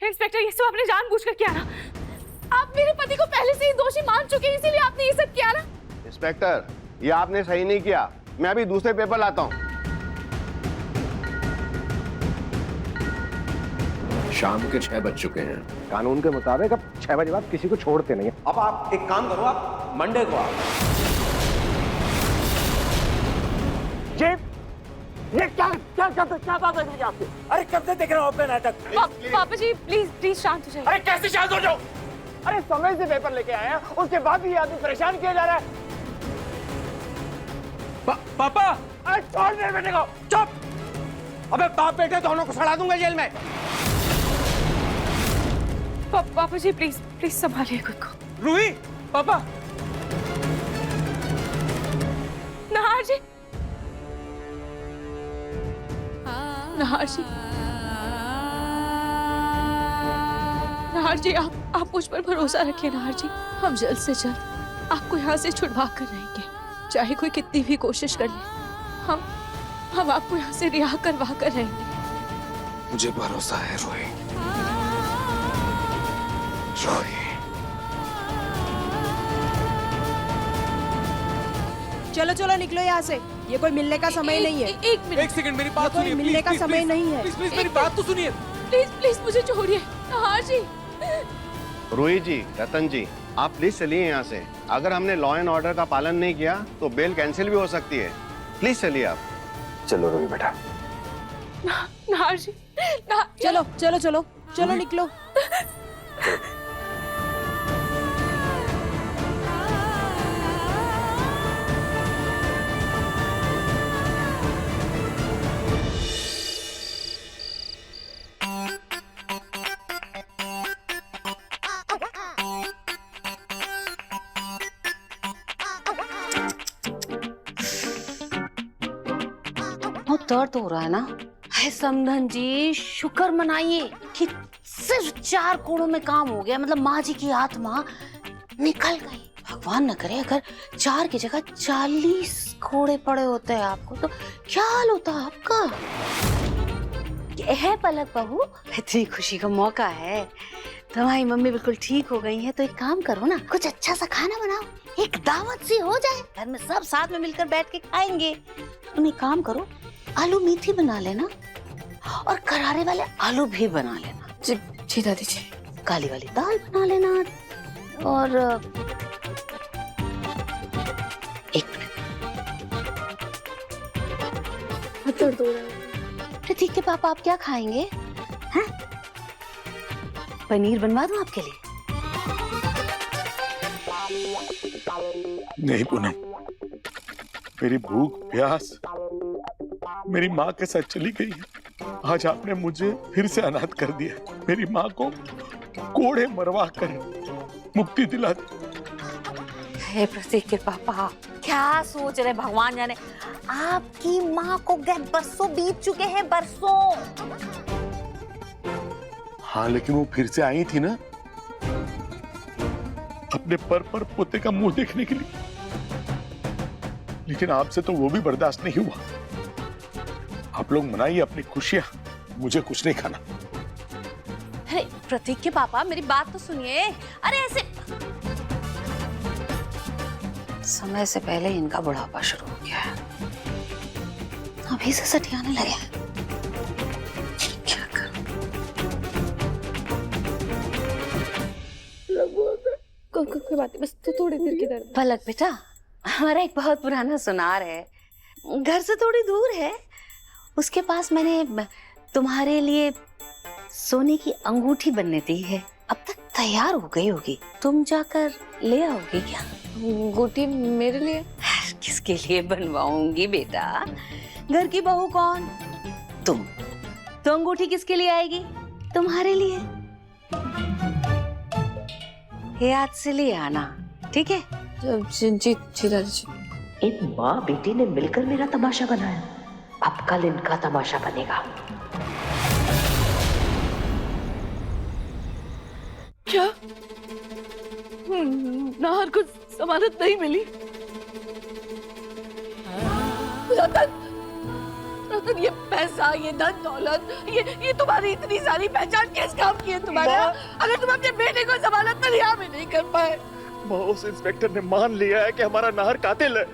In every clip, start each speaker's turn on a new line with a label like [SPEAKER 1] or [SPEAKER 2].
[SPEAKER 1] Inspector, ये सब आपने जानबूझकर किया ना? आप मेरे पति को पहले से ही दोषी मान चुके हैं, इसीलिए आपने ये सब किया ना?
[SPEAKER 2] इंस्पेक्टर, ये आपने सही नहीं किया। मैं अभी दूसरे पेपर लाता हूँ।
[SPEAKER 3] शाम के 6 बज चुके हैं।
[SPEAKER 4] कानून के मुताबिक अब 6 बजे बाद किसी को छोड़ते नहीं।
[SPEAKER 5] अब आप एक काम करो, आप मंडे को आओ।
[SPEAKER 4] ये क्या बात है आपकी?
[SPEAKER 5] अरे कब से देख रहा हूँ अपना नाटक।
[SPEAKER 1] पापा जी प्लीज प्लीज शांत हो जाइए।
[SPEAKER 5] अरे कैसे शांत हो जाओ?
[SPEAKER 4] अरे समय से पेपर लेके आए हैं, उसके बाद भी ये आदमी परेशान किया जा रहा है।
[SPEAKER 5] पापा,
[SPEAKER 4] अरे छोड़ दे बेटे को।
[SPEAKER 5] चुप। अबे बाप बेटे दोनों को सड़ा दूंगा जेल में।
[SPEAKER 1] पापा जी प्लीज प्लीज संभालिए खुद को।
[SPEAKER 5] रूही, पापा।
[SPEAKER 1] नहार जी, नहार जी, नहार जी, आप मुझ पर भरोसा रखिए नहार जी। हम जल्द से जल्द आपको यहाँ से छुड़वा कर रहेंगे, चाहे कोई कितनी भी कोशिश कर ले। हम आपको यहाँ से रिहा करवा कर रहेंगे।
[SPEAKER 3] मुझे भरोसा है रोही। रोही,
[SPEAKER 6] चलो चलो निकलो यहाँ से, ये कोई मिलने का समय नहीं है।
[SPEAKER 1] एक मिनट,
[SPEAKER 5] एक सेकंड मेरी बात
[SPEAKER 6] कोई
[SPEAKER 5] सुनिए।
[SPEAKER 6] मिलने का समय नहीं है।
[SPEAKER 5] प्लीज प्लीज मेरी बात तो सुनिए।
[SPEAKER 1] प्लीज प्लीज मुझे छोड़िए नहार जी।
[SPEAKER 2] रोहित जी, रतन जी, आप प्लीज चलिए यहाँ से। अगर हमने लॉ एंड ऑर्डर का पालन नहीं किया तो बेल कैंसिल भी हो सकती है। प्लीज चलिए आप।
[SPEAKER 4] चलो रोही बेटा।
[SPEAKER 1] नहार जी,
[SPEAKER 6] चलो चलो चलो चलो निकलो।
[SPEAKER 7] दर्द हो रहा है ना? है समधन जी, शुक्र मनाइए कि सिर्फ 4 कोड़ों में काम हो गया। मतलब माँ जी की आत्मा निकल गई। भगवान न करे अगर 4 की जगह 40 कोड़े पड़े होते हैं आपको, तो क्या हाल होता आपका? है पलक बहू, इतनी खुशी का मौका है, तुम्हारी मम्मी बिल्कुल ठीक हो गई है, तो एक काम करो ना, कुछ अच्छा सा खाना बनाओ, एक दावत सी हो जाए, घर में सब साथ में मिलकर बैठ के खाएंगे। तुम एक काम करो, आलू मेथी बना लेना और करारे वाले आलू भी बना लेना।
[SPEAKER 1] जी दादी जी।
[SPEAKER 7] काली वाली दाल बना लेना और एक मिनट, दर्द हो रहा है। प्रतीक के पापा आप क्या खाएंगे? हैं? पनीर बनवा दूं आपके लिए?
[SPEAKER 8] नहीं पूनम, मेरी भूख प्यास मेरी माँ के साथ चली गई है। आज आपने मुझे फिर से अनाथ कर दिया। मेरी माँ को कोड़े मरवा कर मुक्ति दिला दी।
[SPEAKER 7] हे प्रतीक के पापा, क्या सोच रहे भगवान जाने। आपकी माँ को गए बरसों बीत चुके हैं, बरसों।
[SPEAKER 8] हाँ, लेकिन वो फिर से आई थी ना, अपने पर पोते का मुंह देखने के लिए। लेकिन आपसे तो वो भी बर्दाश्त नहीं हुआ। आप लोग मनाइए अपनी खुशियां, मुझे कुछ नहीं खाना।
[SPEAKER 7] अरे प्रतीक के पापा, मेरी बात तो सुनिए। अरे ऐसे समय से पहले इनका बुढ़ापा शुरू हो गया है, अभी से सठियाने लगे। क्या करूं?
[SPEAKER 1] कोई बात नहीं, बस तो थोड़ी देर की दर्द।
[SPEAKER 7] पलक बेटा, हमारा एक बहुत पुराना सुनार है, घर से थोड़ी दूर है। उसके पास मैंने तुम्हारे लिए सोने की अंगूठी बनने दी है, अब तक तैयार हो गई होगी। तुम जाकर ले आओगे क्या?
[SPEAKER 1] अंगूठी मेरे लिए?
[SPEAKER 7] किसके लिए बनवाऊंगी बेटा? घर की बहू कौन? तुम। तो अंगूठी किसके लिए आएगी? तुम्हारे लिए। याद से ले आना, ठीक है?
[SPEAKER 1] जी दादी जी।
[SPEAKER 9] इन माँ बेटी ने मिलकर मेरा तमाशा बनाया, अब कल इनका तमाशा बनेगा।
[SPEAKER 1] क्या नाहर को जमानत नहीं मिली? रतन, ये पैसा, ये धन दौलत, ये तुम्हारी इतनी सारी पहचान किस काम की है तुम्हारे? अगर तुम अपने बेटे को जमानत पर रिहा भी नहीं कर पाए।
[SPEAKER 8] माँ, उस इंस्पेक्टर ने मान लिया है कि हमारा नाहर कातिल है।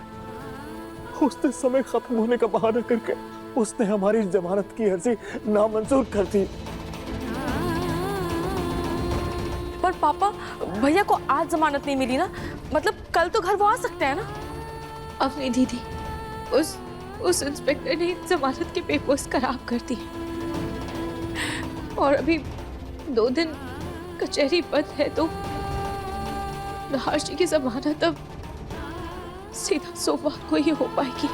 [SPEAKER 8] उसने समय खत्म होने का बहाना करके उसने हमारी जमानत की अर्जी नामंजूर कर दी।
[SPEAKER 10] पर पापा, भैया को आज जमानत नहीं मिली ना, मतलब कल तो घर वो आ सकते हैं ना?
[SPEAKER 1] अपनी दीदी, उस इंस्पेक्टर ने जमानत के पेपर्स खराब कर दिए और अभी 2 दिन कचहरी बंद है, तो नाहर जी की जमानत अब सीधा सोमवार को ही हो पाएगी।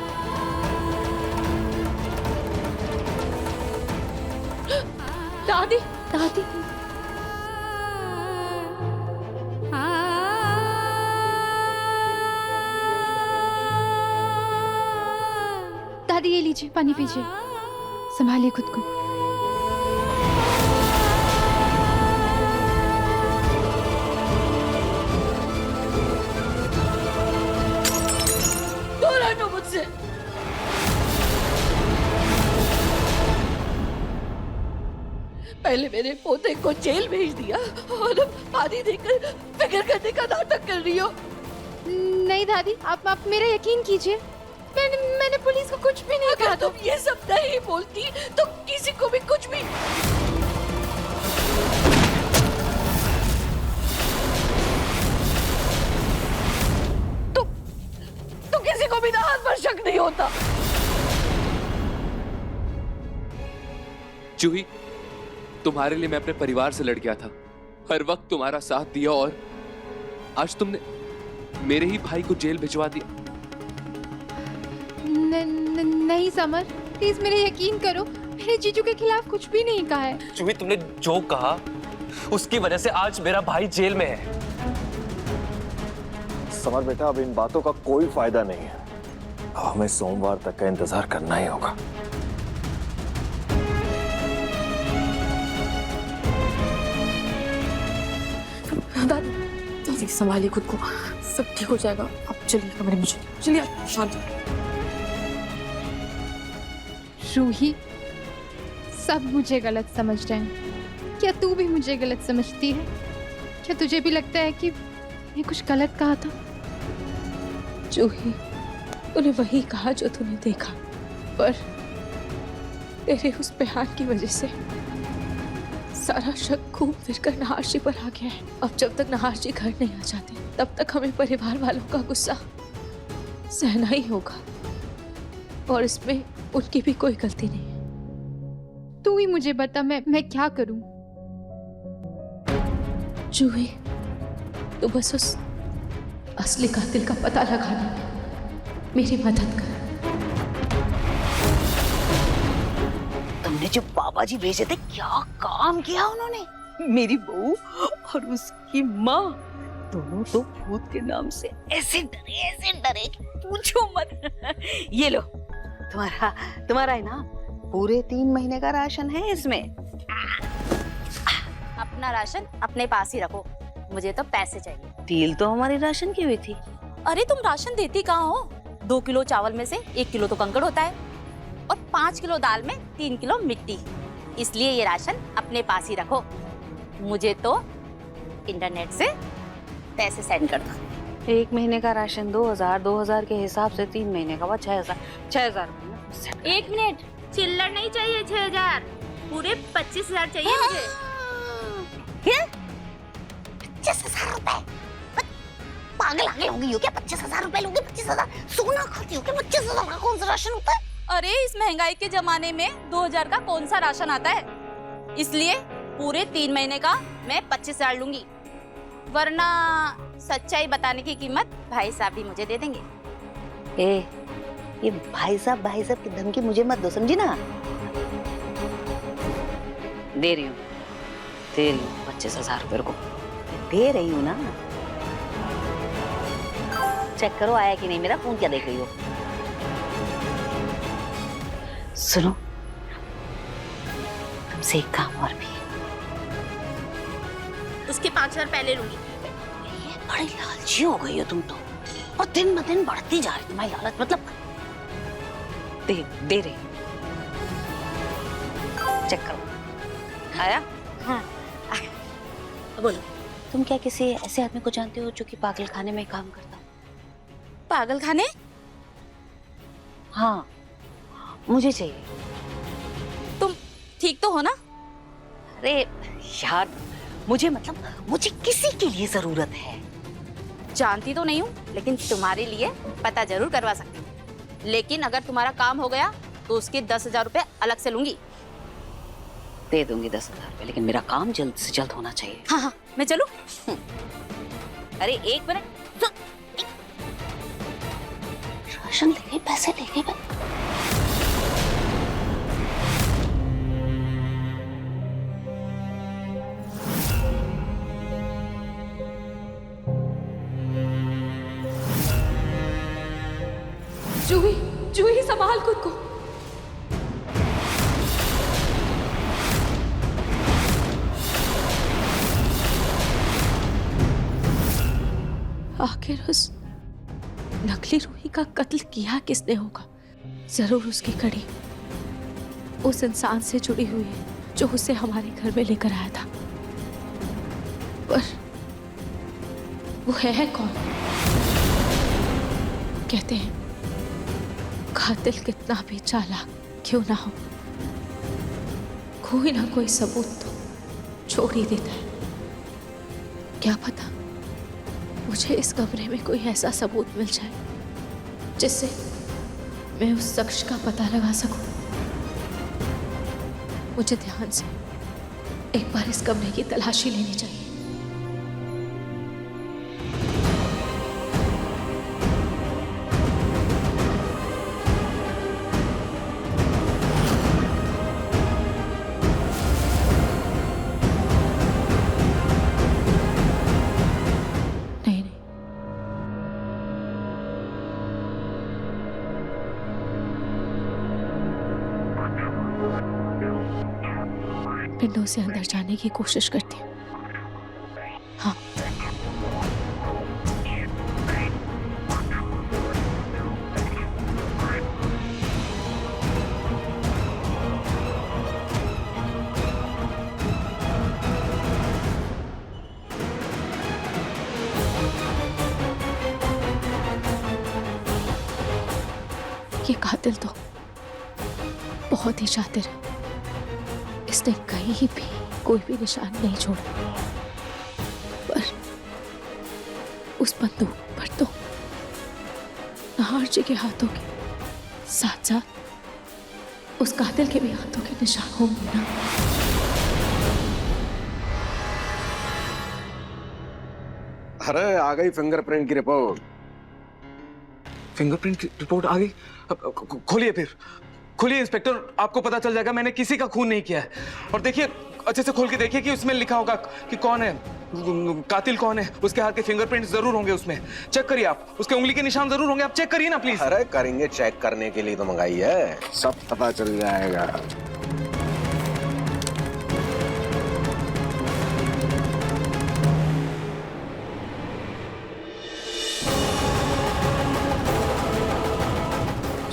[SPEAKER 1] दादी, दादी,
[SPEAKER 11] दादी ये लीजिए, पानी पीजिए, संभालिए खुद को।
[SPEAKER 1] दूर हटो मुझसे। पहले मेरे पोते को जेल भेज दिया और अब पानी देकर फिक्र करने का नाटक कर रही हो।
[SPEAKER 11] नहीं दादी, आप मेरा यकीन कीजिए, मैंने पुलिस को कुछ भी नहीं कहा।
[SPEAKER 1] तुम ये सब नहीं बोलती तो किसी को भी कुछ भी। तो किसी को भी नाहर पर शक नहीं होता।
[SPEAKER 12] जूही, तुम्हारे लिए मैं अपने परिवार से लड़ गया था, हर वक्त तुम्हारा साथ दिया, और आज तुमने मेरे ही भाई को जेल भिजवा दिया।
[SPEAKER 11] नहीं समर, प्लीज मेरे यकीन करो, मैंने जीजू के खिलाफ कुछ भी नहीं कहा है।
[SPEAKER 13] जूही, तुमने जो कहा उसकी वजह से आज मेरा भाई जेल में है।
[SPEAKER 8] समर बेटा, अब इन बातों का कोई फायदा नहीं है। अब हमें सोमवार तक का इंतजार करना ही होगा।
[SPEAKER 10] दादी संभालिए खुद को, सब ठीक हो जाएगा। आप चलिए कमरे में, चलिए शांति।
[SPEAKER 11] रूही, सब मुझे गलत समझ रहे हैं। क्या तू भी मुझे गलत समझती है? क्या तुझे भी लगता है कि मैं कुछ गलत कहा था?
[SPEAKER 1] जूही, तूने वही कहा जो तूने देखा, पर तेरे उस बयान की वजह से सारा शक घूम फिर कर नाहर जी पर आ गया है। अब जब तक नाहर जी घर नहीं आ जाते, तब तक हमें परिवार वालों का गुस्सा सहना ही होगा, और इसमें उनकी भी कोई गलती नहीं है।
[SPEAKER 11] तू ही मुझे बता, मैं क्या करूं?
[SPEAKER 1] जूही, तू बस उस असली कातिल का पता लगाने में मेरी मदद कर।
[SPEAKER 7] तुमने जो बाबा जी भेजे थे, क्या काम किया उन्होंने? मेरी बहू और उसकी माँ दोनों तो भूत के नाम से ऐसे डरे कि पूछो मत। ये लो, तुम्हारा है ना, पूरे 3 महीने का राशन है इसमें।
[SPEAKER 14] अपना राशन अपने पास ही रखो, मुझे तो पैसे चाहिए।
[SPEAKER 7] डील तो हमारी राशन की हुई थी।
[SPEAKER 14] अरे तुम राशन देती कहाँ हो? 2 किलो चावल में से 1 किलो तो कंकड़ होता है, और 5 किलो दाल में 3 किलो मिट्टी। इसलिए ये राशन अपने पास ही रखो, मुझे तो इंटरनेट से पैसे सेंड कर दो।
[SPEAKER 7] 1 महीने का राशन 2000 के हिसाब से 3 महीने का 6000।
[SPEAKER 14] 1 मिनट, चिल्लर नहीं चाहिए 6000, पूरे 25,000 चाहिए मुझे।
[SPEAKER 7] 25,000 रुपए? पागल आगे हो गई हो क्या? 25,000 रुपए लोगे? 25,000 सोना खाती हो क्या? 25,000 का कौन सा राशन होता है?
[SPEAKER 14] अरे इस महंगाई के जमाने में 2000 का कौन सा राशन आता है? इसलिए पूरे 3 महीने का मैं 25,000 लूंगी, वरना सच्चाई बताने की कीमत भाई साहब भी मुझे दे देंगे।
[SPEAKER 7] ये भाई साहब की धमकी मुझे मत दो, समझी ना? दे रही हूँ 25,000 रुपए को, दे रही हूँ ना। चेक करो आया कि नहीं मेरा फोन, क्या देख रही हो? सुनो, तुमसे एक काम और भी है।
[SPEAKER 14] उसके 5,000 पहले लूंगी।
[SPEAKER 7] ये बड़ी लालची हो गई हो तुम तो, और दिन ब दिन बढ़ती जा रही तुम्हारी लालच। मतलब दे रही चेक करो। आया? हाँ। बोलो, तुम क्या किसी ऐसे आदमी को जानते हो जो कि पागल खाने में काम करता हो?
[SPEAKER 14] पागल खाने?
[SPEAKER 7] हाँ, मुझे चाहिए।
[SPEAKER 14] तुम ठीक तो हो ना?
[SPEAKER 7] अरे यार, मुझे किसी के लिए जरूरत है।
[SPEAKER 14] जानती तो नहीं हूँ, लेकिन तुम्हारे लिए पता जरूर करवा सकती हूँ। लेकिन अगर तुम्हारा काम हो गया तो उसके 10,000 रुपए अलग से लूंगी।
[SPEAKER 7] दे दूंगी 10,000 रुपए, लेकिन मेरा काम जल्द से जल्द होना चाहिए।
[SPEAKER 14] हाँ हाँ, मैं चलूं? अरे एक मिनट,
[SPEAKER 7] राशन लेके पैसे लेके
[SPEAKER 1] जूही, जूही संभाल खुद को। आखिर उस नकली रूही का कत्ल किया किसने होगा? जरूर उसकी कड़ी उस इंसान से जुड़ी हुई है जो उसे हमारे घर में लेकर आया था। पर वो है कौन? कहते हैं कातिल कितना भी चालाक क्यों ना हो, कोई ना कोई सबूत तो छोड़ ही देता है। क्या पता मुझे इस कमरे में कोई ऐसा सबूत मिल जाए जिससे मैं उस शख्स का पता लगा सकूं। मुझे ध्यान से एक बार इस कमरे की तलाशी लेनी चाहिए। विंडो से अंदर जाने की कोशिश करती हूँ। हाँ, ये कातिल तो बहुत ही शातिर है। इसने कहीं भी कोई भी निशान नहीं छोड़ा, पर उस बंदूक पर तो नाहर जी के हाथों के साथ साथ उस कातिल के भी हाथों के निशान होंगे ना।
[SPEAKER 3] अरे आ गई फिंगरप्रिंट की रिपोर्ट।
[SPEAKER 13] फिंगरप्रिंट की रिपोर्ट आ गई? खोलिए, फिर खोलिए इंस्पेक्टर, आपको पता चल जाएगा मैंने किसी का खून नहीं किया है। और देखिए, अच्छे से खोल के देखिए कि उसमें लिखा होगा कि कौन है कातिल, कौन है। उसके हाथ के फिंगरप्रिंट जरूर होंगे उसमें। चेक करिए आप, उसके उंगली के निशान जरूर होंगे। आप चेक करिए ना प्लीज।
[SPEAKER 3] अरे करेंगे, चेक करने के लिए तो मंगाई है, सब पता चल जाएगा।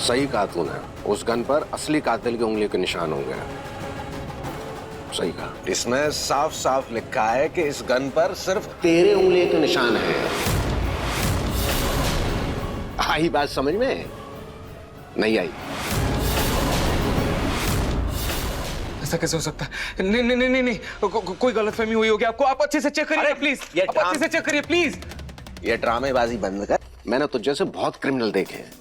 [SPEAKER 3] सही कहा तूने, उस गन पर असली कातिल की उंगली के निशान होंगे। सही कहा। इसमें साफ साफ लिखा है कि इस गन पर सिर्फ तेरे उंगली के निशान हैं। आई बात समझ में? नहीं आई?
[SPEAKER 13] ऐसा कैसे हो सकता है? नहीं नहीं नहीं नहीं, कोई गलतफहमी हुई होगी आपको। आप अच्छे से चेक करिए प्लीज। आप अच्छे से चेक करिए प्लीज।
[SPEAKER 3] ये ड्रामेबाजी बंद कर। मैंने तुझे से बहुत क्रिमिनल देखे हैं,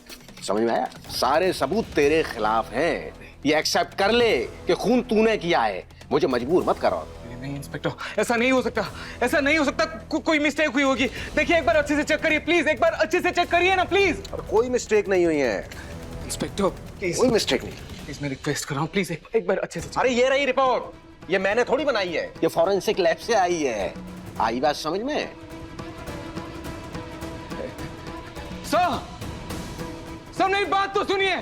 [SPEAKER 3] समझ में आया? सारे सबूत तेरे खिलाफ हैं। ये एक्सेप्ट कर ले कि खून तूने किया है, मुझे मजबूर मत करो।
[SPEAKER 13] नहीं इंस्पेक्टर, ऐसा नहीं हो सकता, ऐसा नहीं हो सकता। कोई मिस्टेक हुई होगी। देखिए एक बार अच्छे से चेक करिए प्लीज, एक बार अच्छे से चेक करिए ना प्लीज।
[SPEAKER 3] और कोई मिस्टेक नहीं हुई है
[SPEAKER 13] इंस्पेक्टर प्लीज।
[SPEAKER 3] कोई मिस्टेक नहीं।
[SPEAKER 13] प्लीज मैं रिक्वेस्ट कर रहा हूँ, प्लीज एक बार अच्छे से।
[SPEAKER 3] अरे ये रही रिपोर्ट, ये मैंने थोड़ी बनाई है, ये फॉरेंसिक लैब से आई है। आई बात समझ में?
[SPEAKER 13] सर मेरी बात तो सुनिए,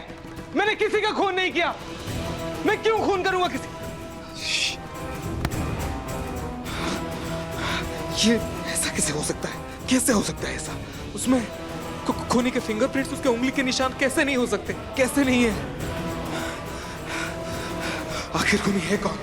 [SPEAKER 13] मैंने किसी का खून नहीं किया। मैं क्यों खून करूंगा किसी? ये ऐसा कैसे हो सकता है? कैसे हो सकता है ऐसा? उसमें खूनी के फिंगरप्रिंट्स, उसके उंगली के निशान कैसे नहीं हो सकते? कैसे नहीं है? आखिर खूनी है कौन?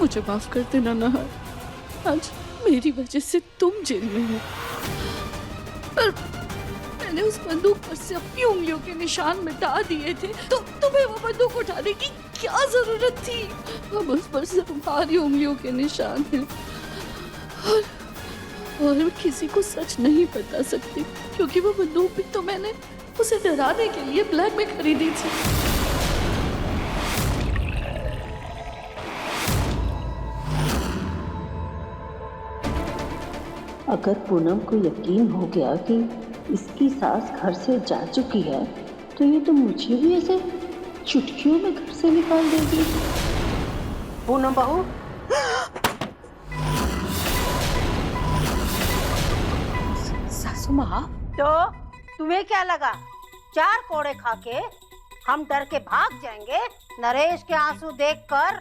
[SPEAKER 1] मुझे माफ कर देना नहार, आज मेरी वजह से तुम जेल में हो। पर मैंने उस बंदूक पर से अपनी उंगलियों के निशान मिटा दिए थे, तो तुम्हें वो बंदूक उठाने की क्या जरूरत थी? अब उस पर से तुम्हारी उंगलियों के निशान हैं। और मैं किसी को सच नहीं बता सकती, क्योंकि वो बंदूक भी तो मैंने उसे डराने के लिए ब्लैक में खरीदी थी।
[SPEAKER 9] अगर पूनम को यकीन हो गया कि इसकी सास घर से जा चुकी है, तो ये तो मुझे भी ऐसे चुटकियों में घर से निकाल देगी। पूनम बहू,
[SPEAKER 7] सासू माँ, तो तुम्हें क्या लगा 4 कोड़े खा के हम डर के भाग जाएंगे? नरेश के आंसू देखकर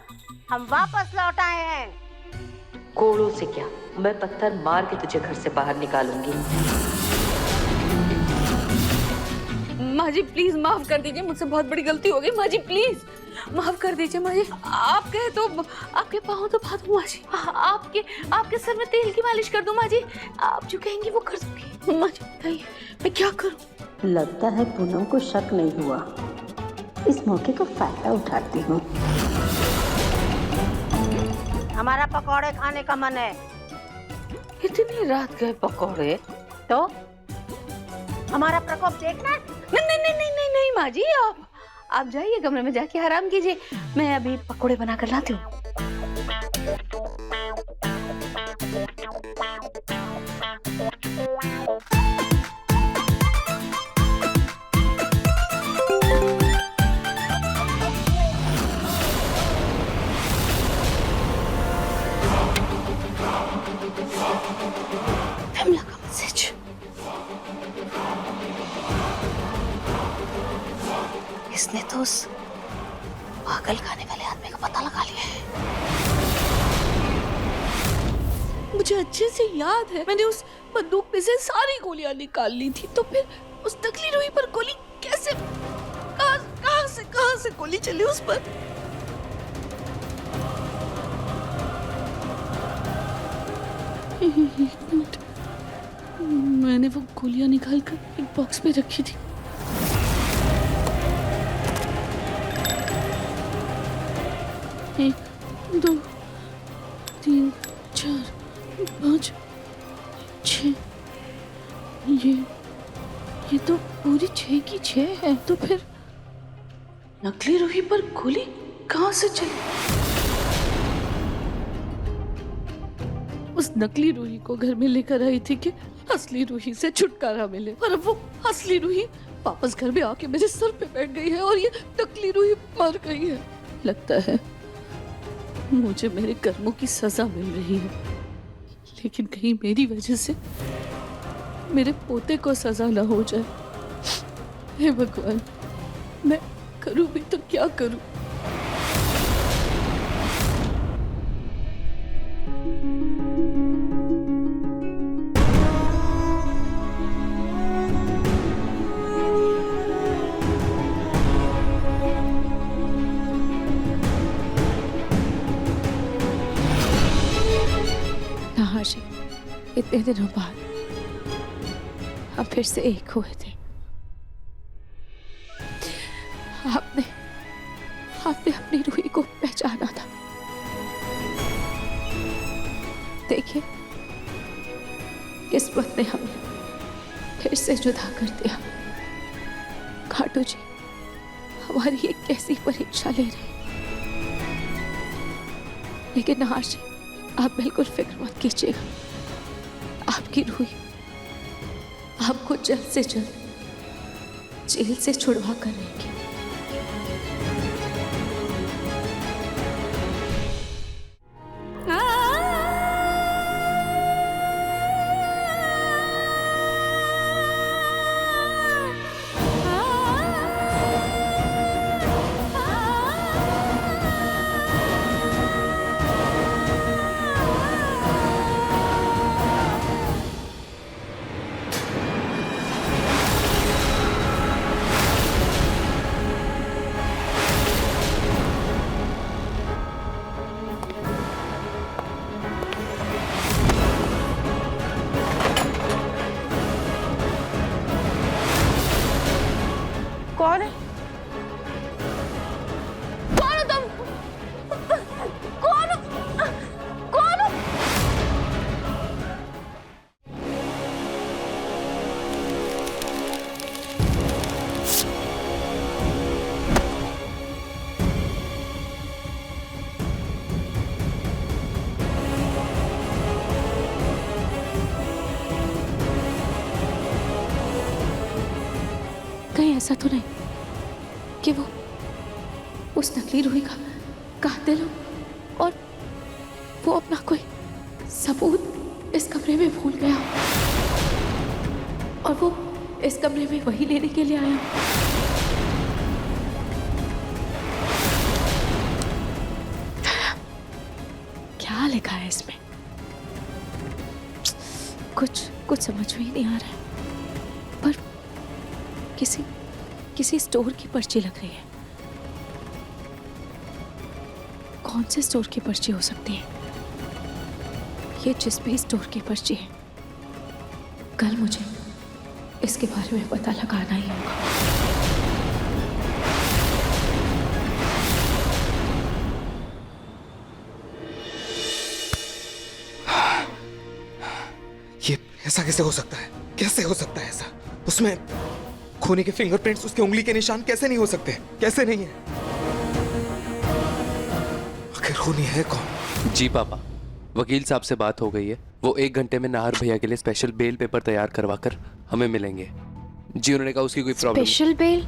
[SPEAKER 7] हम वापस लौट आए हैं।
[SPEAKER 9] कोड़ों से क्या, मैं पत्थर मार के तुझे घर से बाहर निकालूंगी।
[SPEAKER 10] माँ जी प्लीज माफ कर दीजिए, मुझसे बहुत बड़ी गलती हो गई। माँ जी प्लीज माफ कर दीजिए। माँ जी आप कहे तो आपके पाँव तो बात माँ जी, आपके सर में तेल की मालिश कर दूं माँ जी? आप जो कहेंगी वो कर दूंगी। माँ जी बताइए मैं क्या करूं?
[SPEAKER 9] लगता है पूनम को शक नहीं हुआ, इस मौके का फायदा उठाती हूँ।
[SPEAKER 7] हमारा पकौड़े खाने का मन है।
[SPEAKER 10] इतनी रात गए पकौड़े?
[SPEAKER 7] तो हमारा प्रकोप देखना?
[SPEAKER 10] नहीं माँ जी, आप जाइए कमरे में जाके आराम कीजिए, मैं अभी पकौड़े बना कर लाती हूँ।
[SPEAKER 7] इसने तो उस पागल खाने वाले आदमी का पता लगा लिया है।
[SPEAKER 1] मुझे अच्छे से याद है, मैंने उस बंदूक में से सारी गोलियां निकाल ली थी, तो फिर उस नकली रुई पर गोली कैसे, कहां से गोली चली उस पर? एक मिनट, मैंने वो गोलियां निकाल कर एक बॉक्स में रखी थी। एक, 2, 3, 4, 5, 6, ये तो पूरी 6 की 6 है। तो फिर नकली रूही पर गोली कहां से चली? उस नकली रूही को घर में लेकर आई थी कि असली रूही से छुटकारा मिले, और अब वो असली रूही वापस घर में आके मेरे सर पे बैठ गई है और ये नकली रूही मर गई है। लगता है मुझे मेरे कर्मों की सजा मिल रही है, लेकिन कहीं मेरी वजह से मेरे पोते को सजा ना हो जाए। हे भगवान, मैं करूं भी तो क्या करूं? नाहाशी, इतने दिनों बाद हम फिर से एक हुए थे। आपने अपनी रूही को पहचाना था। देखिए, किस्मत ने हमें फिर से जुदा कर दिया। खाटू जी हमारी एक कैसी परीक्षा ले रहे हैं। लेकिन नाहाशी, आप बिल्कुल फिक्र मत कीजिएगा। आपकी रूही आपको जल्द से जल्द जेल से छुड़वा कर रहेगी। ऐसा तो नहीं कि वो उस नकली रूही का कातिल हो और वो अपना कोई सबूत इस कमरे में भूल गया और वो इस कमरे में वही लेने के लिए आया। क्या लिखा है इसमें? कुछ समझ में ही नहीं आ रहा है, पर किसी स्टोर की पर्ची लग रही है। कौन से स्टोर की पर्ची हो सकती है? ये जिस भी स्टोर की पर्ची है, कल मुझे इसके बारे में पता लगाना ही होगा।
[SPEAKER 13] ये ऐसा कैसे हो सकता है? कैसे हो सकता है ऐसा? उसमें खूनी के फिंगरप्रिंट्स, उसके उंगली के निशान कैसे नहीं हो सकते? कैसे नहीं है? आखिर खूनी है कौन?
[SPEAKER 12] जी पापा, वकील साहब से बात हो गई है। वो 1 घंटे में नाहर भैया के लिए स्पेशल बेल पेपर तैयार करवाकर हमें मिलेंगे। जी उन्होंने कहा उसकी कोई प्रॉब्लम।
[SPEAKER 11] स्पेशल बेल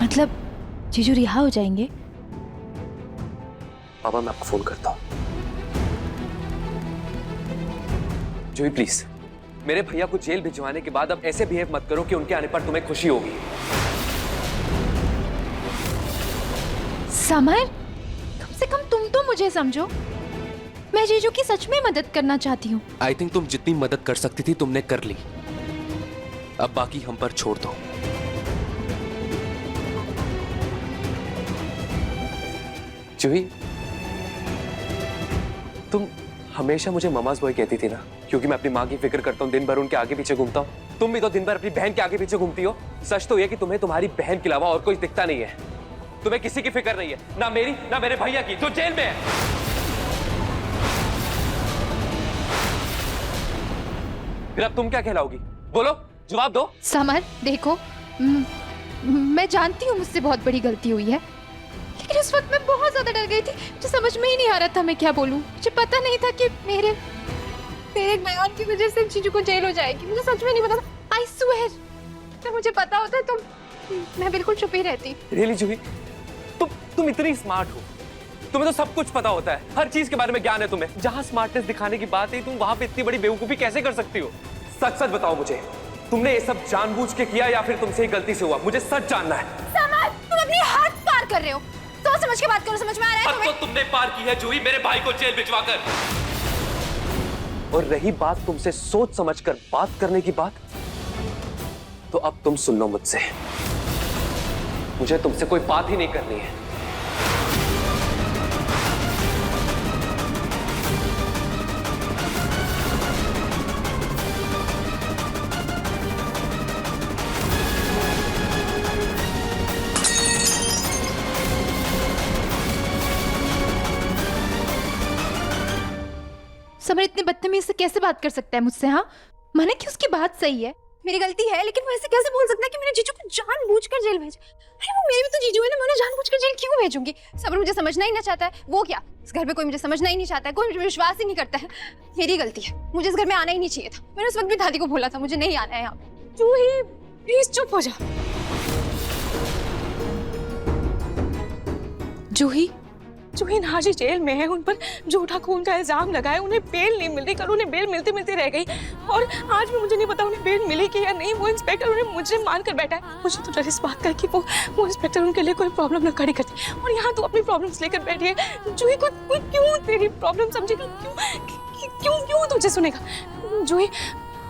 [SPEAKER 11] मतलब जीजू रिहा हो जाएंगे?
[SPEAKER 12] पापा मैं आपको फोन करता हूँ। जूही प्लीज, मेरे भैया को जेल भिजवाने के बाद अब ऐसे बिहेव मत करो कि उनके आने पर तुम्हें खुशी होगी।
[SPEAKER 11] समर, कम से कम तुम तो मुझे समझो। मैं जीजू की सच में मदद करना चाहती हूँ।
[SPEAKER 12] आई थिंक तुम जितनी मदद कर सकती थी तुमने कर ली, अब बाकी हम पर छोड़ दो। जूही, तुम हमेशा मुझे ममाज बॉय कहती थी ना, क्योंकि मैं अपनी माँ की फिक्र करता हूँ, दिन भर उनके आगे पीछे घूमता हूँ। तुम भी तो दिन भर अपनी बहन के आगे पीछे घूमती हो। सच तो यह कि तुम्हें तुम्हारी बहन के अलावा और कोई दिखता नहीं है। तुम्हें किसी की फिक्र नहीं है, ना मेरी ना मेरे भैया की, जो जेल में है। फिर अब तुम क्या कहलाओगी? बोलो, जवाब दो।
[SPEAKER 11] समर देखो, मैं जानती हूँ मुझसे बहुत बड़ी गलती हुई है, लेकिन उस वक्त मैं बहुत ज्यादा डर गई थी। मुझे समझ में ही नहीं आ रहा था मैं क्या बोलूं। मुझे पता नहीं था कि मेरे एक बयान की वजह से जीजू को जेल हो जाएगी। मुझे सच में नहीं पता था। आई स्वेयर, तो मुझे पता होता तो मैं बिल्कुल चुप ही रहती।
[SPEAKER 12] रियली जूही, तुम इतनी स्मार्ट हो, तुम्हें तो सब कुछ पता होता है, हर चीज के बारे में ज्ञान है तुम्हें। जहां स्मार्टनेस दिखाने की बात है, तुम वहां पे इतनी बड़ी बेवकूफी कैसे कर सकती हो? सच सच बताओ मुझे, तुमने ये सब जानबूझ के किया या फिर तुमसे ही गलती से हुआ? मुझे सच जानना है।
[SPEAKER 11] समर, तुम अपनी हद पार कर रहे हो। सोच समझ के बात करो, समझ में आ रहा है तुम्हें?
[SPEAKER 12] तो तुमने पार की है जूही, मेरे भाई को जेल भिजवाकर। और रही बात तुमसे सोच समझकर बात करने की बात, तो अब तुम सुन लो मुझसे, मुझे तुमसे कोई बात ही नहीं करनी है।
[SPEAKER 11] समर इतने बदतमीज से कैसे बात कर सकता है मुझसे? हाँ, माने कि उसकी बात सही है, मेरी गलती है, लेकिन वो ऐसे कैसे बोल सकता है कि मैंने जीजू को जानबूझकर जेल भेजा? अरे वो मेरी भी तो जीजू है ना, मैं उन्हें जानबूझकर जेल क्यों भेजूंगी? समर मुझे समझना ही ना चाहता है। वो क्या, इस घर में कोई मुझे समझना ही नहीं चाहता है, कोई मुझे विश्वास ही नहीं करता है। मेरी गलती है, मुझे इस घर में आना ही नहीं चाहिए था। मैंने उस वक्त भी दादी को बोला था मुझे नहीं आना है यहाँ पे।
[SPEAKER 1] जूही प्लीज चुप हो जा। जूही नाहर जी जेल में है, उन पर झूठा खून का इल्जाम लगा है, उन्हें बेल नहीं मिल रही। कल उन्हें बेल मिलते मिलते रह गई और आज भी मुझे नहीं पता उन्हें बेल मिली कि या नहीं। वो इंस्पेक्टर उन्हें मुझे मानकर बैठा है। मुझे तो डर इस बात का कि वो इंस्पेक्टर उनके लिए कोई प्रॉब्लम ना खड़ी करती, और यहाँ तो अपनी प्रॉब्लम्स लेकर बैठी है। जूही कोई क्यों तेरी प्रॉब्लम समझेगा? क्यों तुझे सुनेगा? जूही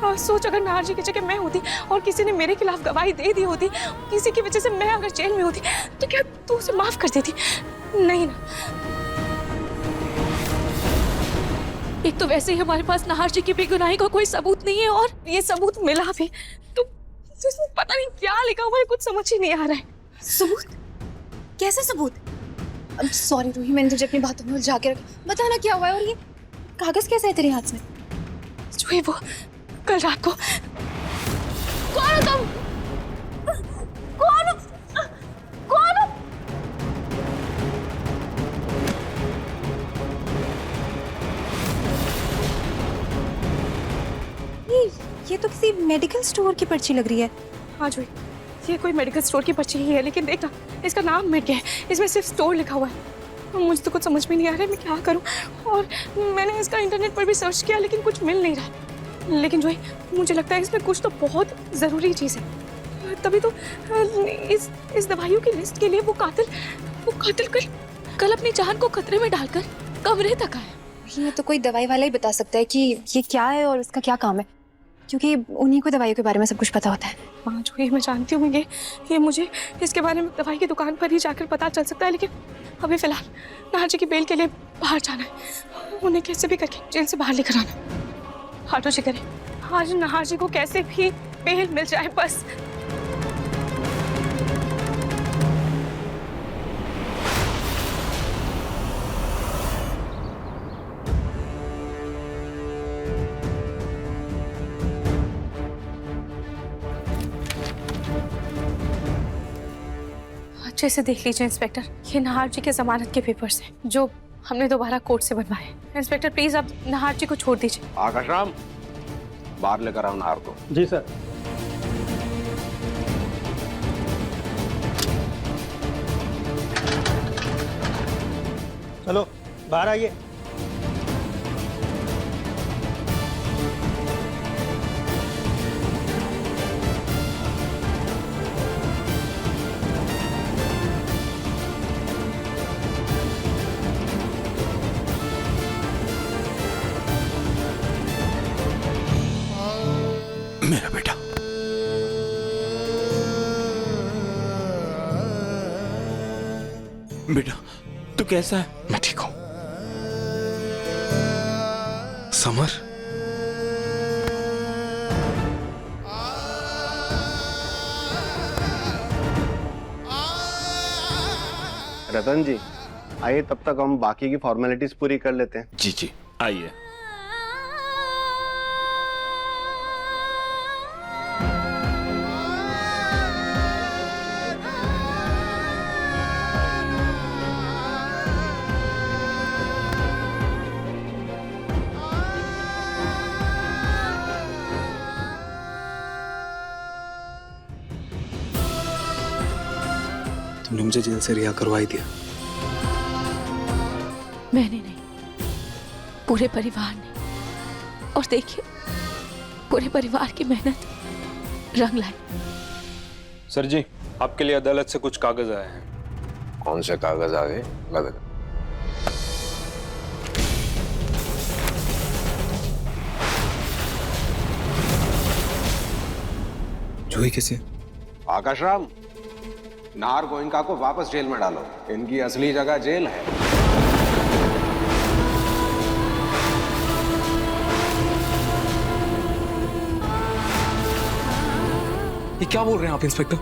[SPEAKER 1] सोच, अगर नाहर जी की जगह मैं होती और किसी ने मेरे खिलाफ गवाही दे दी होती, किसी की वजह से मैं अगर जेल में होती, तो क्या तू उसे माफ कर देती? नहीं ना। एक तो वैसे ही हमारे पास नाहर जी की बेगुनाही का कोई सबूत नहीं है, और ये सबूत मिला भी तो इसमें पता नहीं क्या लिखा हुआ है, कुछ समझ ही नहीं आ रहा है।
[SPEAKER 6] सबूत? कैसे सबूत? सॉरी रूही, मैंने तुझे अपनी बातों में उलझा के रखा। बताना क्या हुआ है, और ये कागज कैसे है तेरे हाथ में?
[SPEAKER 1] जो है वो कल रात को। कौन हो तुम? कौन हो?
[SPEAKER 6] ये तो किसी मेडिकल स्टोर की पर्ची लग रही है।
[SPEAKER 1] हाँ जोई, ये कोई मेडिकल स्टोर की पर्ची ही है, लेकिन देख ना, इसका नाम मिट गया है, इसमें सिर्फ स्टोर लिखा हुआ है। मुझे तो कुछ समझ में नहीं आ रहा है मैं क्या करूं। और मैंने इसका इंटरनेट पर भी सर्च किया, लेकिन कुछ मिल नहीं रहा। लेकिन जोई, मुझे लगता है इसमें कुछ तो बहुत ज़रूरी चीज़ है। तभी तो इस दवाइयों की लिस्ट के लिए वो कातिल कल अपनी जान को खतरे में डालकर कमरे तक आया।
[SPEAKER 6] ये तो कोई दवाई वाला ही बता सकता है कि ये क्या है और इसका क्या काम है, क्योंकि उन्हीं को दवाइयों के बारे में सब कुछ पता होता है।
[SPEAKER 1] हाँ जो ये मैं जानती हूँ, ये मुझे इसके बारे में दवाई की दुकान पर ही जाकर पता चल सकता है, लेकिन अभी फिलहाल नाहर जी की बेल के लिए बाहर जाना है। उन्हें कैसे भी करके जेल से बाहर लेकर आना। ऑटो जी करें, आज नाहर जी को कैसे भी बेल मिल जाए बस। अच्छे से देख लीजिए इंस्पेक्टर, ये नाहर जी के जमानत के पेपर्स हैं जो हमने दोबारा कोर्ट से बनवाए। इंस्पेक्टर प्लीज अब नाहर जी को छोड़ दीजिए।
[SPEAKER 3] आकाशराम, बाहर लेकर आओ नाहर को।
[SPEAKER 5] जी सर। चलो बाहर आइए।
[SPEAKER 8] मेरा बेटा, बेटा तू कैसा है?
[SPEAKER 13] मैं ठीक हूं। समर,
[SPEAKER 2] रतन जी आइए, तब तक हम बाकी की फॉर्मेलिटीज पूरी कर लेते हैं।
[SPEAKER 8] जी जी आइए।
[SPEAKER 13] तुमने मुझे जेल से रिहा करवा ही दिया।
[SPEAKER 1] मैंने नहीं, पूरे परिवार ने। और देखिए, पूरे परिवार की मेहनत रंग लाई।
[SPEAKER 12] सर जी, आपके लिए अदालत से कुछ कागज आए हैं।
[SPEAKER 3] कौन से कागज आ गए? लग
[SPEAKER 13] जोई कैसे?
[SPEAKER 3] आकाशराम, नाहर गोइंका को वापस जेल में डालो। इनकी असली जगह जेल है।
[SPEAKER 13] ये क्या बोल रहे हैं आप इंस्पेक्टर?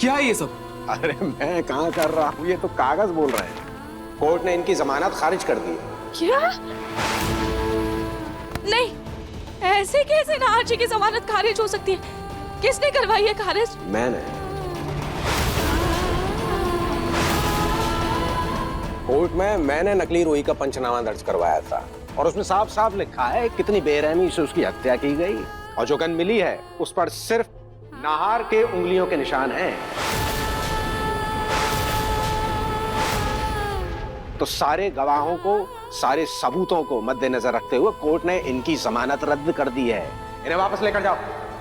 [SPEAKER 13] क्या है ये सब?
[SPEAKER 3] अरे मैं कहाँ कर रहा हूँ, ये तो कागज बोल रहे हैं। कोर्ट ने इनकी जमानत खारिज कर दी है।
[SPEAKER 1] क्या? नहीं, ऐसे कैसे नाहर जी की जमानत खारिज हो सकती है? किसने करवाई है खारिज?
[SPEAKER 3] मैंने। कोर्ट में मैंने नकली रूही का पंचनामा दर्ज करवाया था और उसमें साफ साफ लिखा है कितनी बेरहमी से उसकी हत्या की गई, और जो गन मिली है उस पर सिर्फ नाहर के उंगलियों के निशान हैं। तो सारे गवाहों को, सारे सबूतों को मद्देनजर रखते हुए कोर्ट ने इनकी जमानत रद्द कर दी है। इन्हें वापस लेकर जाओ।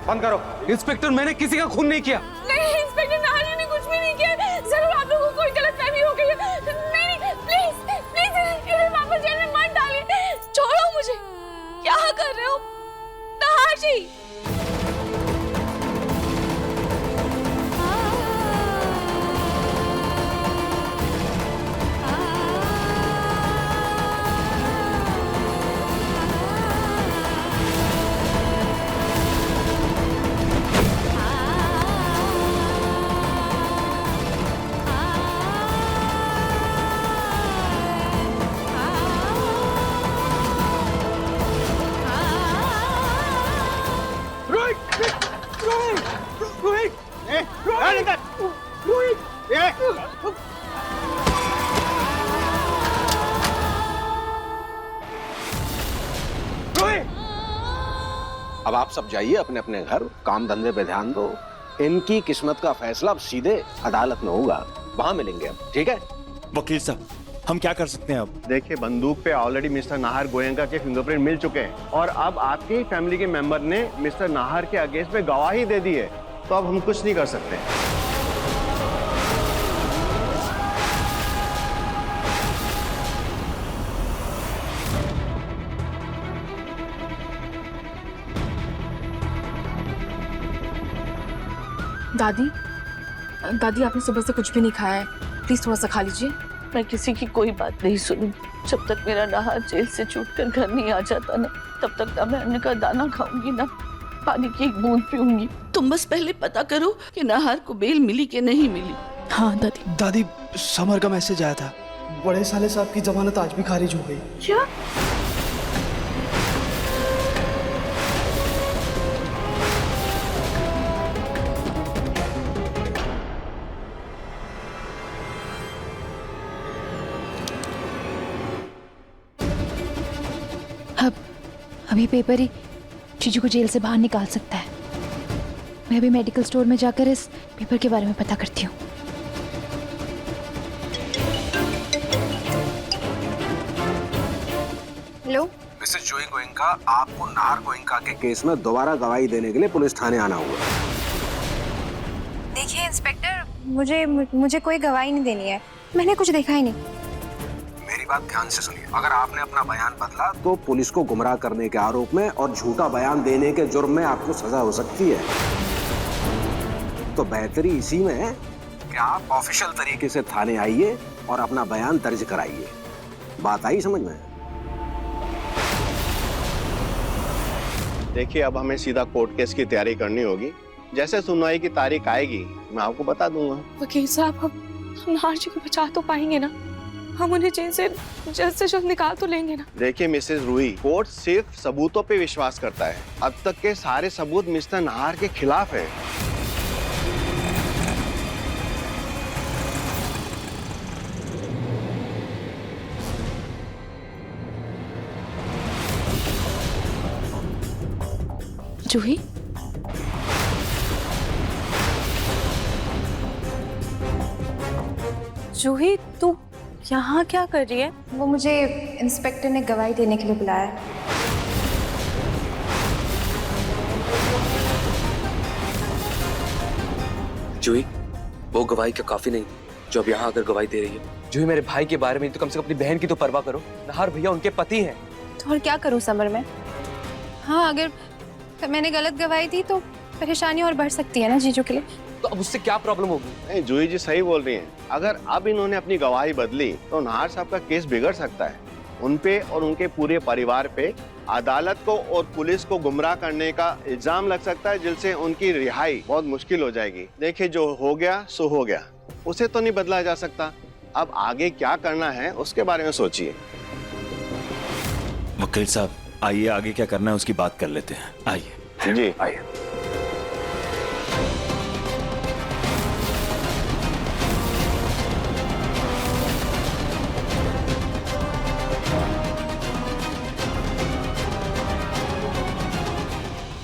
[SPEAKER 3] बंद करो।
[SPEAKER 13] इंस्पेक्टर, मैंने किसी का खून नहीं किया।
[SPEAKER 1] नहीं इंस्पेक्टर, नाहर जी ने कुछ भी नहीं किया। जरूर आप लोगों को कोई गलतफहमी हो गई है। नहीं, प्लीज प्लीज इन्हें वापस जेल में मत डालिए। छोड़ो मुझे। क्या कर रहे हो नाहर जी?
[SPEAKER 3] अब आप सब जाइए अपने अपने घर, काम धंधे पे ध्यान दो। इनकी किस्मत का फैसला अब सीधे अदालत में होगा, वहां मिलेंगे अब, ठीक है?
[SPEAKER 8] वकील साहब, हम क्या कर सकते हैं अब?
[SPEAKER 2] देखिए, बंदूक पे ऑलरेडी मिस्टर नाहर गोयनका के फिंगरप्रिंट मिल चुके हैं और अब आपके ही फैमिली के मेंबर ने मिस्टर नाहर के अगेंस्ट में गवाही दे दी है, तो अब हम कुछ नहीं कर सकते।
[SPEAKER 10] दादी, दादी आपने सुबह से कुछ भी नहीं खाया है, प्लीज थोड़ा सा खा लीजिए।
[SPEAKER 1] मैं किसी की कोई बात नहीं सुनूं। जब तक मेरा नाहर जेल से छूटकर घर नहीं आ जाता ना, तब तक ना मैं अन्न का दाना खाऊंगी ना पानी की एक बूंद पीऊंगी। तुम बस पहले पता करो कि नाहर को बेल मिली कि नहीं मिली। हाँ दादी।
[SPEAKER 15] दादी, समर का मैसेज आया था, बड़े साले साहब की जमानत आज भी खारिज हो गई।
[SPEAKER 1] क्या?
[SPEAKER 11] अभी पेपर ही जीजू को जेल से बाहर निकाल सकता है। मैं अभी मेडिकल स्टोर में जाकर इस पेपर के बारे में पता करती हूँ।
[SPEAKER 6] हेलो
[SPEAKER 3] मिसेस जोई गोयनका, आपको नाहर गोयनका के केस में दोबारा गवाही देने के लिए पुलिस थाने आना होगा।
[SPEAKER 6] देखिए इंस्पेक्टर, मुझे कोई गवाही नहीं देनी है, मैंने कुछ देखा ही नहीं।
[SPEAKER 3] मेरी बात ध्यान से सुनिए, अगर आपने अपना बयान बदला तो पुलिस को गुमराह करने के आरोप में और झूठा बयान देने के जुर्म में आपको सजा हो सकती है। तो बेहतरी इसी में है कि आप ऑफिशियल तरीके से थाने आइए और अपना बयान दर्ज कराइए। बात आई समझ में?
[SPEAKER 2] देखिए, अब हमें सीधा कोर्ट केस की तैयारी करनी होगी। जैसे सुनवाई की तारीख आएगी मैं आपको बता दूंगा।
[SPEAKER 1] वकील साहब, हम नाहर जी को बचा तो पाएंगे ना? हम उन्हें जेल से जल्द निकाल तो लेंगे ना?
[SPEAKER 2] देखिए मिसेस रूही, कोर्ट सिर्फ सबूतों पे विश्वास करता है। अब तक के सारे सबूत मिस्टर नाहर के खिलाफ है।
[SPEAKER 1] जूही, जूही, तू यहाँ क्या कर रही है?
[SPEAKER 6] वो मुझे इंस्पेक्टर ने गवाही देने के लिए बुलाया है।
[SPEAKER 12] जूही, वो गवाही क्या काफी नहीं जो अब यहाँ आकर गवाही दे रही है? जूही, मेरे भाई के बारे में तो कम से कम अपनी बहन की तो परवाह करो। नाहर भैया उनके पति हैं।
[SPEAKER 6] तो और क्या करूं समर में? हाँ, अगर मैंने गलत गवाही दी तो परेशानी और बढ़ सकती है ना जीजू के लिए।
[SPEAKER 12] तो अब उससे क्या प्रॉब्लम होगी?
[SPEAKER 2] नहीं, जूही जी सही बोल रही हैं। अगर अब इन्होंने अपनी गवाही बदली तो नाहर साहब का केस बिगड़ सकता है। उन पे और उनके पूरे परिवार पे अदालत को और पुलिस को गुमराह करने का इल्जाम लग सकता है, जिससे उनकी रिहाई बहुत मुश्किल हो जाएगी। देखिए, जो हो गया सो हो गया, उसे तो नहीं बदला जा सकता। अब आगे क्या करना है उसके बारे में सोचिए।
[SPEAKER 8] वकील साहब, आइए आगे क्या करना है उसकी बात कर लेते हैं। आइए
[SPEAKER 2] जी,
[SPEAKER 8] आइए।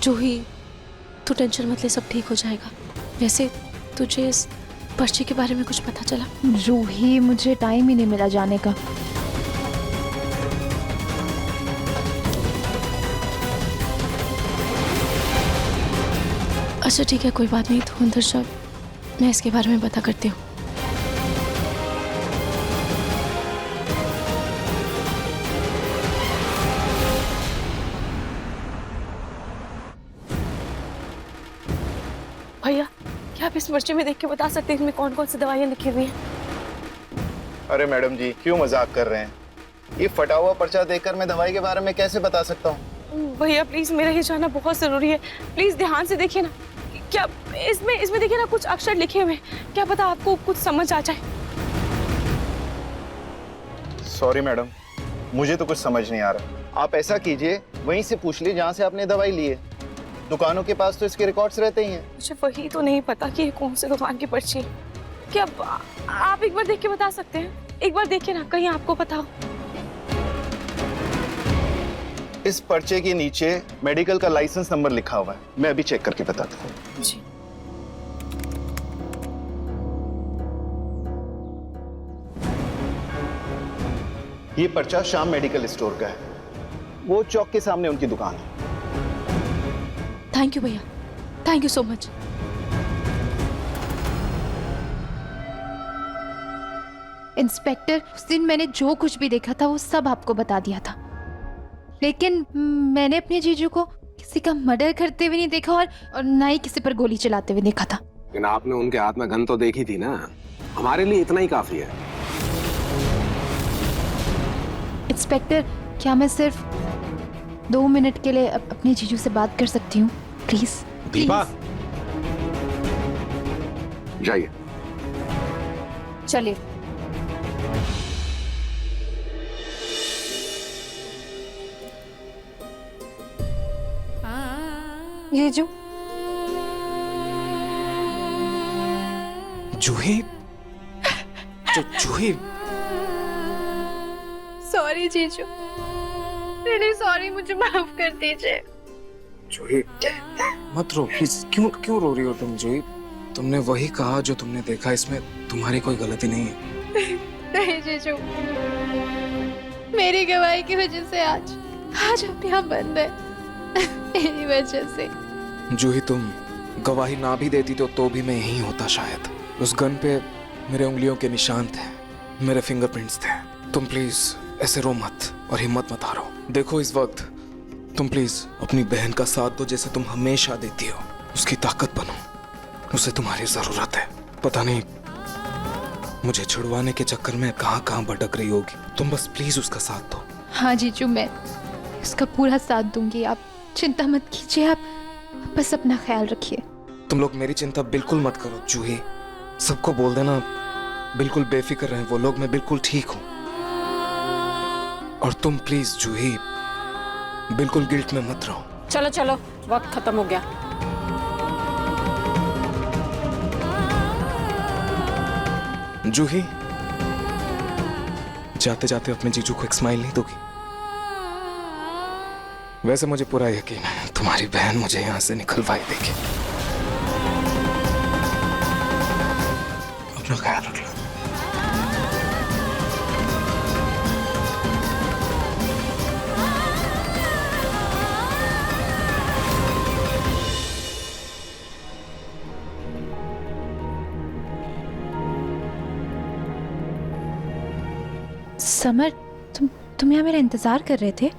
[SPEAKER 1] जूही, तू टेंशन मत ले, सब ठीक हो जाएगा। वैसे तुझे इस पर्ची के बारे में कुछ पता चला?
[SPEAKER 11] रूही, मुझे टाइम ही नहीं मिला जाने का।
[SPEAKER 1] अच्छा ठीक है, कोई बात नहीं, तू अंदर जा, मैं इसके बारे में पता करती हूँ। भैया, क्या आप इस पर्चे में देख के बता सकते हैं इसमें कौन कौन सी दवाइयाँ लिखी हुई हैं?
[SPEAKER 16] अरे मैडम जी, क्यों मजाक कर रहे हैं? ये फटा हुआ पर्चा देखकर मैं दवाई के बारे में कैसे बता सकता हूँ?
[SPEAKER 1] भैया प्लीज, मेरा ये जानना बहुत जरूरी है, प्लीज ध्यान से देखिए ना। क्या इसमें देखिए ना, कुछ अक्षर लिखे हुए हैं, क्या पता आपको कुछ समझ आ जाए।
[SPEAKER 16] सॉरी मैडम, मुझे तो कुछ समझ नहीं आ रहा। आप ऐसा कीजिए, वहीं से पूछ लीजिए जहाँ से आपने दवाई ली है। दुकानों के पास तो इसके रिकॉर्ड्स रहते ही हैं।
[SPEAKER 1] मुझे वही तो नहीं पता कि ये कौन से दुकान की पर्ची है। क्या आप एक बार देख के बता सकते हैं? एक बार देखिए ना, कहीं आपको पता हो।
[SPEAKER 16] इस पर्चे के नीचे मेडिकल का लाइसेंस नंबर लिखा हुआ है, मैं अभी चेक करके बताता हूँ।
[SPEAKER 1] जी।
[SPEAKER 16] ये पर्चा श्याम मेडिकल स्टोर का है, वो चौक के सामने उनकी दुकान है।
[SPEAKER 1] थैंक यू भैया, thank you so much.
[SPEAKER 11] Inspector, उस दिन मैंने जो कुछ भी देखा था वो सब आपको बता दिया था, लेकिन मैंने अपने जीजू को किसी का मर्डर करते हुए नहीं देखा और ना ही किसी पर गोली चलाते हुए देखा था।
[SPEAKER 3] लेकिन आपने उनके हाथ में गन तो देखी थी ना, हमारे लिए इतना ही काफी है।
[SPEAKER 11] इंस्पेक्टर, क्या मैं सिर्फ 2 मिनट के लिए अपने जीजू से बात कर सकती हूँ प्लीज?
[SPEAKER 3] दीपा, जाइए।
[SPEAKER 1] चलिए।
[SPEAKER 11] जीजू।
[SPEAKER 13] जूही, जूही,
[SPEAKER 11] सॉरी जीजू, रियली सॉरी, मुझे माफ कर दीजिए।
[SPEAKER 13] जूही मत रो प्लीज। क्यों रो रही हो तुम जूही? तुमने वही कहा जो तुमने देखा, इसमें तुम्हारी कोई गलती नहीं है।
[SPEAKER 11] नहीं जीजू, मेरी गवाही की वजह से आज आप यहाँ बंद है, मेरी वजह से।
[SPEAKER 13] जूही, तुम गवाही ना भी देती तो भी मैं यहीं होता शायद। उस गन पे मेरे उंगलियों के निशान थे, मेरे फिंगरप्रिंट्स थे। तुम प्लीज ऐसे रो मत और हिम्मत मत हारो। देखो, इस वक्त तुम प्लीज अपनी बहन का साथ दो जैसे तुम हमेशा देती हो। उसकी ताकत बनो, उसे तुम्हारी जरूरत है। पता नहीं मुझे छुड़वाने के चक्कर में कहाँ भटक रही होगी। तुम बस प्लीज उसका साथ दो।
[SPEAKER 11] हाँ जीजू, मैं इसका पूरा साथ दूंगी, आप चिंता मत कीजिए। आप बस अपना ख्याल रखिए।
[SPEAKER 13] तुम लोग मेरी चिंता बिल्कुल मत करो जूही। सबको बोल देना बिल्कुल बेफिक्र रहें वो लोग, मैं बिल्कुल ठीक हूं। और तुम प्लीज जूही बिल्कुल गिल्ट में मत रहो।
[SPEAKER 1] चलो चलो, वक्त खत्म हो गया।
[SPEAKER 13] जूही, जाते जाते अपने जीजू को एक स्माइल नहीं दोगी? वैसे मुझे पूरा यकीन है तुम्हारी बहन मुझे यहां से निकलवाई देगी। अपना ख्याल रख लो।
[SPEAKER 11] समर, तुम यहाँ मेरा इंतजार कर रहे थे?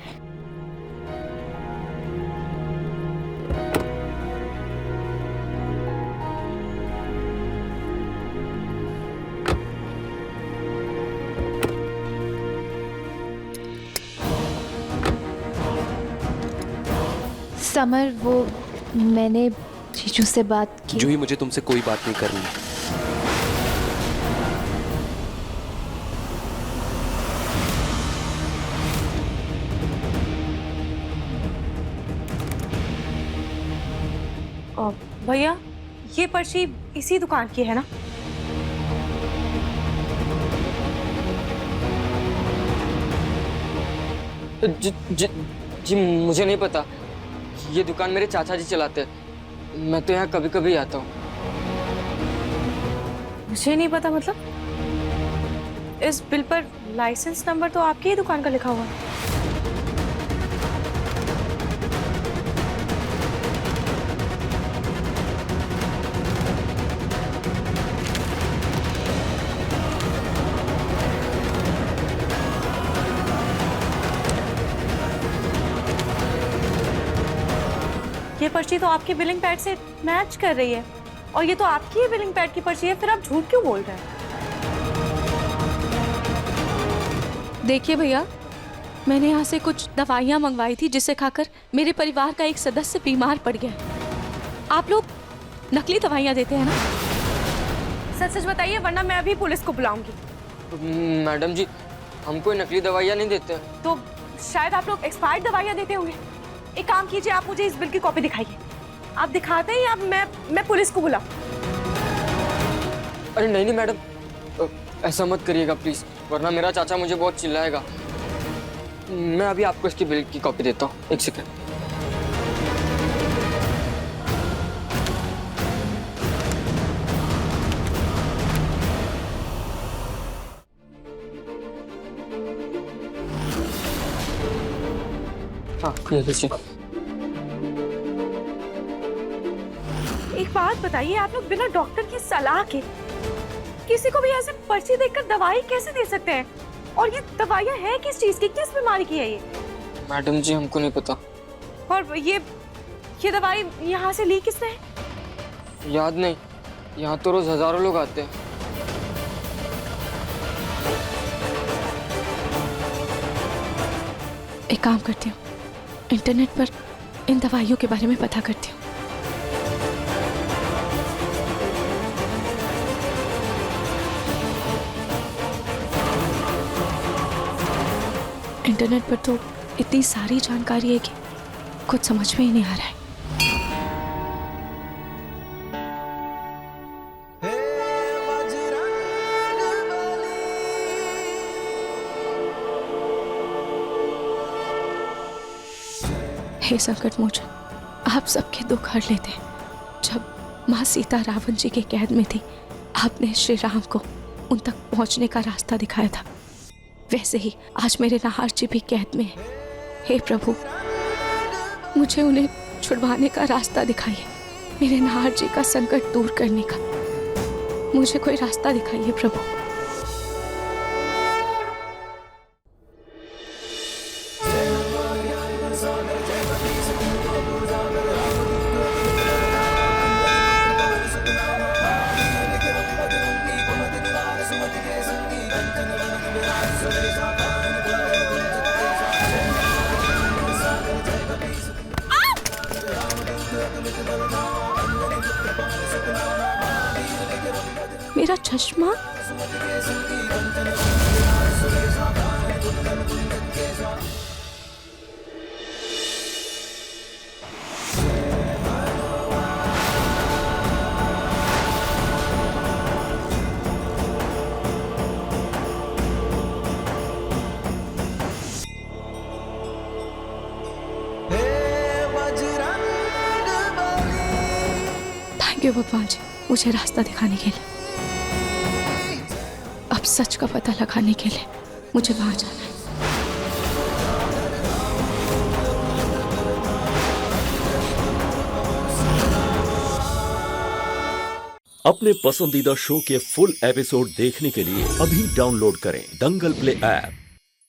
[SPEAKER 11] समर, वो मैंने जीजू से बात की।
[SPEAKER 12] जूही, मुझे तुमसे कोई बात नहीं करनी है।
[SPEAKER 6] भैया, ये पर्ची इसी दुकान की है ना?
[SPEAKER 17] जी मुझे नहीं पता, ये दुकान मेरे चाचा जी चलाते हैं। मैं तो यहाँ कभी कभी आता हूँ।
[SPEAKER 6] मुझे नहीं पता मतलब? इस बिल पर लाइसेंस नंबर तो आपकी ही दुकान का लिखा हुआ है। ये पर्ची तो आपकी बिलिंग पैड से मैच कर रही है, और ये तो आपकी ही बिलिंग पैड की पर्ची है, फिर आप झूठ क्यों बोल रहे हैं?
[SPEAKER 1] देखिए भैया, मैंने यहाँ से कुछ दवाइयाँ मंगवाई थी जिसे खाकर मेरे परिवार का एक सदस्य बीमार पड़ गया। आप लोग नकली दवाइयाँ देते हैं ना?
[SPEAKER 6] सच सच बताइए, वरना मैं अभी पुलिस को बुलाऊंगी।
[SPEAKER 17] मैडम जी, हम कोई नकली दवाइयाँ नहीं देते।
[SPEAKER 6] तो शायद आप लोग एक्सपायर्ड दवाइयाँ देते होंगे। एक काम कीजिए, आप मुझे इस बिल की कॉपी दिखाइए। आप दिखाते हैं या मैं पुलिस को बुलाऊं?
[SPEAKER 17] अरे नहीं मैडम, ऐसा मत करिएगा प्लीज, वरना मेरा चाचा मुझे बहुत चिल्लाएगा। मैं अभी आपको इसकी बिल की कॉपी देता हूँ, एक सेकंड। हाँ ये लीजिए।
[SPEAKER 10] एक बात बताइए, आप लोग बिना डॉक्टर की सलाह के किसी को भी ऐसे पर्ची देखकर दवाई कैसे दे सकते हैं? और ये दवाइयाँ है किस चीज की, किस बीमारी की है ये?
[SPEAKER 17] मैडम जी हमको नहीं पता।
[SPEAKER 10] और ये दवाई यहाँ से ली किसने?
[SPEAKER 17] याद नहीं, यहाँ तो रोज हजारों लोग आते हैं।
[SPEAKER 1] एक काम करती हूँ, इंटरनेट पर इन दवाइयों के बारे में पता करती हूँ। इंटरनेट पर तो इतनी सारी जानकारी है कि कुछ समझ में ही नहीं आ रहा है। हे संकट मोचन, आप सबके दुख हर लेते हैं। जब माँ सीता रावण जी के कैद में थी, आपने श्री राम को उन तक पहुंचने का रास्ता दिखाया था। वैसे ही आज मेरे नाहार जी भी कैद में हैं। हे प्रभु, मुझे उन्हें छुड़वाने का रास्ता दिखाइए। मेरे नाहार जी का संकट दूर करने का मुझे कोई रास्ता दिखाइए प्रभु। मेरा चश्मा? थैंक यू भगवान जी, मुझे रास्ता दिखाने के लिए। अब सच का पता लगाने के लिए मुझे वहां जाना है।
[SPEAKER 18] अपने पसंदीदा शो के फुल एपिसोड देखने के लिए अभी डाउनलोड करें दंगल प्ले ऐप।